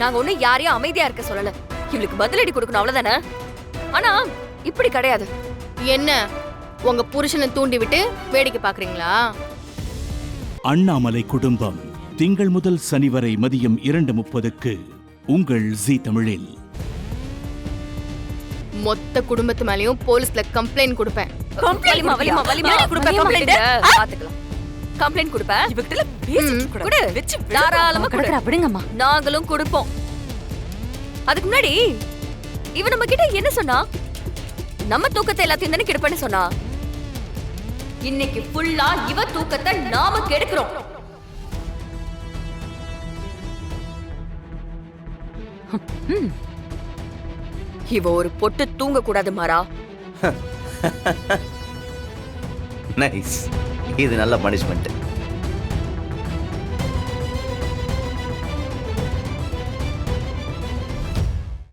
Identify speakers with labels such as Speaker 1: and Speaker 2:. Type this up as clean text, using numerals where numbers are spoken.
Speaker 1: நாங்க ஒண்ணு யாரையும் அமைதியா இருக்க சொல்லல. இவளுக்கு பதிலடி கொடுக்கணும் அவ்வளவுதானே. ஆனா இப்படி கிடையாது.
Speaker 2: என்ன உங்க புருஷனை தூண்டி விட்டு வேடிக்கை பாக்குறீங்களா?
Speaker 3: அண்ணாமலை குடும்பம் திங்கள் முதல் சனி வரை மதியம் 2:30க்கு உங்கள் ஜீ தமிழில்.
Speaker 2: மொத்த குடும்பத்து மேலயும் போலீஸ்ல கம்ப்ளைண்ட் கொடுப்பேன்.
Speaker 1: பாத்துக்கலாம். கம்ப்ளைண்ட் கொடுப்பேன்.
Speaker 4: இவகிட்ட பேசிட்டு
Speaker 1: குடு.
Speaker 4: வெச்சு
Speaker 1: தாராளமா
Speaker 4: கடக்குற விடுங்கம்மா.
Speaker 1: நாங்களும் கொடுப்போம். அதுக்கு முன்னாடி இவ நம்ம கிட்ட என்ன சொன்னா? நம்ம தூக்கத்தை எல்லாத்தையும் தானே கெடுப்பேன்னு சொன்னா. இன்னைக்கு ஃபுல்லா இவ தூக்கத்தை நாம கெடுக்கிறோம். இவ ஒரு பொட்டு தூங்க கூடாது மாறா.
Speaker 5: நைஸ். இது நல்ல பனிஷ்மெண்ட்.